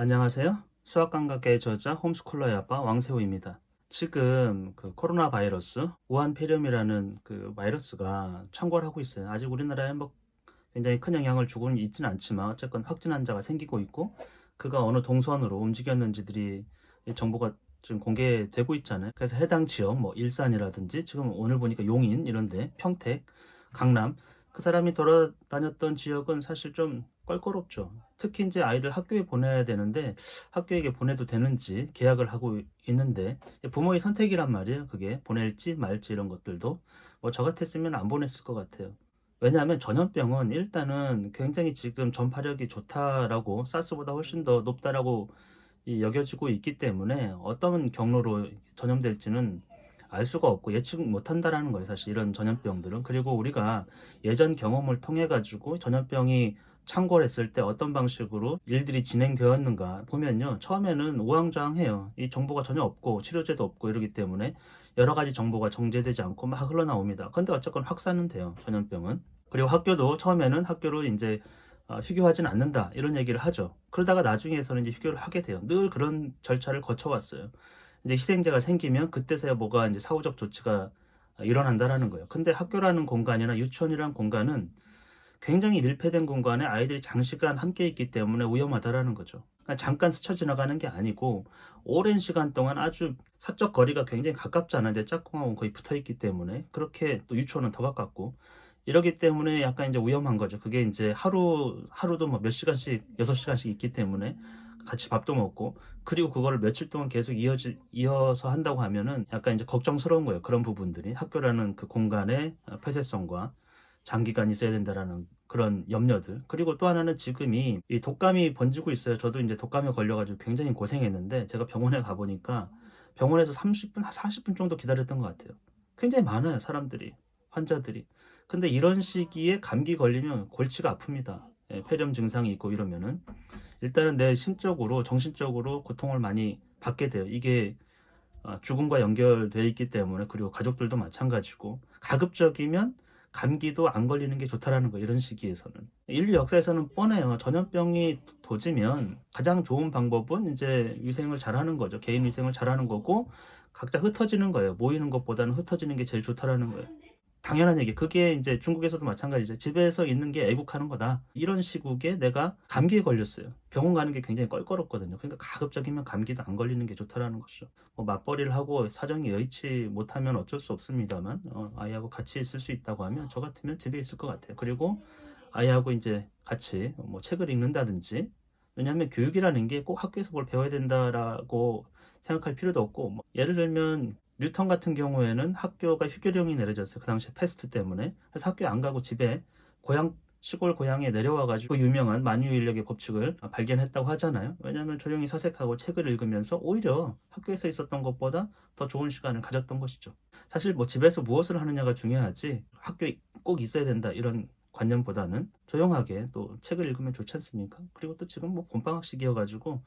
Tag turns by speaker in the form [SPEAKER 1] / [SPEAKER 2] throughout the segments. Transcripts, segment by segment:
[SPEAKER 1] 안녕하세요. 수학감각의 저자 홈스쿨러의 아빠 왕세호입니다. 지금 그 코로나 바이러스 우한 폐렴이라는 그 바이러스가 창궐 하고 있어요. 아직 우리나라에 뭐 굉장히 큰 영향을 주고는 있지는 않지만 어쨌건 확진 환자가 생기고 있고 그가 어느 동선으로 움직였는지들이 이 정보가 지금 공개되고 있잖아요. 그래서 해당 지역 뭐 일산이라든지 지금 오늘 보니까 용인 이런데 평택, 강남 그 사람이 돌아다녔던 지역은 사실 좀 껄끄럽죠. 특히 이제 아이들 학교에 보내야 되는데 학교에 보내도 되는지 계약을 하고 있는데 부모의 선택이란 말이에요. 그게 보낼지 말지 이런 것들도 뭐 저 같았으면 안 보냈을 것 같아요. 왜냐하면 전염병은 일단은 굉장히 지금 전파력이 좋다라고 사스보다 훨씬 더 높다라고 여겨지고 있기 때문에 어떤 경로로 전염될지는 알 수가 없고 예측 못한다라는 거예요. 사실 이런 전염병들은. 그리고 우리가 예전 경험을 통해 가지고 전염병이 창궐했을 때 어떤 방식으로 일들이 진행되었는가 보면요. 처음에는 우왕좌왕해요. 이 정보가 전혀 없고 치료제도 없고 이러기 때문에 여러 가지 정보가 정제되지 않고 막 흘러나옵니다. 근데 어쨌건 확산은 돼요. 전염병은. 그리고 학교도 처음에는 학교로 이제 휴교하진 않는다 이런 얘기를 하죠. 그러다가 나중에서는 이제 휴교를 하게 돼요. 늘 그런 절차를 거쳐왔어요. 이제 희생자가 생기면 그때서야 뭐가 이제 사후적 조치가 일어난다라는 거예요. 근데 학교라는 공간이나 유치원이라는 공간은 굉장히 밀폐된 공간에 아이들이 장시간 함께 있기 때문에 위험하다라는 거죠. 그러니까 잠깐 스쳐 지나가는 게 아니고 오랜 시간 동안 아주 사적 거리가 굉장히 가깝잖아요. 이제 짝꿍하고 거의 붙어 있기 때문에 그렇게 또 유치원은 더 가깝고 이러기 때문에 약간 이제 위험한 거죠. 그게 이제 하루도 뭐 몇 시간씩 6시간씩 있기 때문에 같이 밥도 먹고 그리고 그거를 며칠 동안 계속 이어서 한다고 하면은 약간 이제 걱정스러운 거예요. 그런 부분들이 학교라는 그 공간의 폐쇄성과 장기간 있어야 된다라는 그런 염려들. 그리고 또 하나는 지금이 이 독감이 번지고 있어요. 저도 이제 독감에 걸려가지고 굉장히 고생했는데 제가 병원에 가보니까 병원에서 30분, 40분 정도 기다렸던 것 같아요. 굉장히 많아요, 사람들이, 환자들이. 근데 이런 시기에 감기 걸리면 골치가 아픕니다. 예, 폐렴 증상이 있고 이러면은 일단은 내 심적으로, 정신적으로 고통을 많이 받게 돼요. 이게 죽음과 연결되어 있기 때문에 그리고 가족들도 마찬가지고 가급적이면 감기도 안 걸리는 게 좋다라는 거 이런 시기에서는 인류 역사에서는 뻔해요. 전염병이 도지면 가장 좋은 방법은 이제 위생을 잘하는 거죠. 개인 위생을 잘하는 거고 각자 흩어지는 거예요. 모이는 것보다는 흩어지는 게 제일 좋다라는 거예요. 당연한 얘기. 그게 이제 중국에서도 마찬가지죠. 집에서 있는 게 애국하는 거다. 이런 시국에 내가 감기에 걸렸어요. 병원 가는 게 굉장히 껄끄럽거든요. 그러니까 가급적이면 감기도 안 걸리는 게 좋다라는 거죠. 뭐 맞벌이를 하고 사정이 여의치 못하면 어쩔 수 없습니다만 아이하고 같이 있을 수 있다고 하면 저 같으면 집에 있을 것 같아요. 그리고 아이하고 이제 같이 뭐 책을 읽는다든지 왜냐하면 교육이라는 게 꼭 학교에서 뭘 배워야 된다라고 생각할 필요도 없고 뭐 예를 들면 뉴턴 같은 경우에는 학교가 휴교령이 내려졌어요. 그 당시에 패스트 때문에. 그래서 학교에 안 가고 집에 시골 고향에 내려와가지고 그 유명한 만유인력의 법칙을 발견했다고 하잖아요. 왜냐하면 조용히 사색하고 책을 읽으면서 오히려 학교에서 있었던 것보다 더 좋은 시간을 가졌던 것이죠. 사실 뭐 집에서 무엇을 하느냐가 중요하지 학교에 꼭 있어야 된다 이런 관념보다는 조용하게 또 책을 읽으면 좋지 않습니까? 그리고 또 지금 뭐 봄방학식이어가지고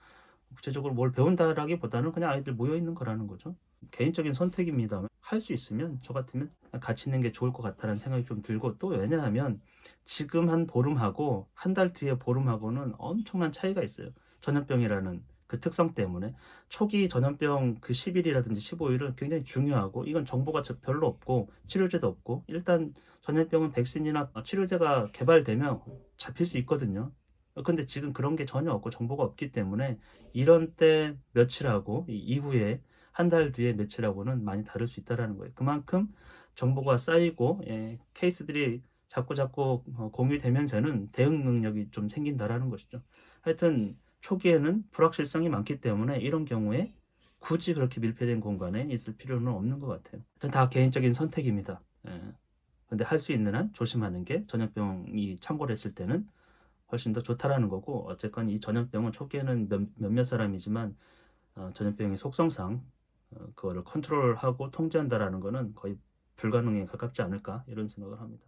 [SPEAKER 1] 구체적으로 뭘 배운다라기보다는 그냥 아이들 모여 있는 거라는 거죠. 개인적인 선택입니다만 할 수 있으면 저 같으면 같이 있는 게 좋을 것 같다는 생각이 좀 들고 또 왜냐하면 지금 한 보름하고 한 달 뒤에 보름하고는 엄청난 차이가 있어요. 전염병이라는 그 특성 때문에 초기 전염병 그 10일이라든지 15일은 굉장히 중요하고 이건 정보가 별로 없고 치료제도 없고 일단 전염병은 백신이나 치료제가 개발되면 잡힐 수 있거든요. 근데 지금 그런 게 전혀 없고 정보가 없기 때문에 이런 때 며칠하고 이후에 한 달 뒤에 며칠하고는 많이 다를 수 있다라는 거예요. 그만큼 정보가 쌓이고 케이스들이 자꾸 공유되면서는 대응 능력이 좀 생긴다라는 것이죠. 하여튼 초기에는 불확실성이 많기 때문에 이런 경우에 굳이 그렇게 밀폐된 공간에 있을 필요는 없는 것 같아요. 하여튼 다 개인적인 선택입니다. 예. 근데 할 수 있는 한 조심하는 게 전염병이 창궐했을 때는 훨씬 더 좋다라는 거고 어쨌건 이 전염병은 초기에는 몇몇 사람이지만 전염병의 속성상 그거를 컨트롤하고 통제한다라는 거는 거의 불가능에 가깝지 않을까 이런 생각을 합니다.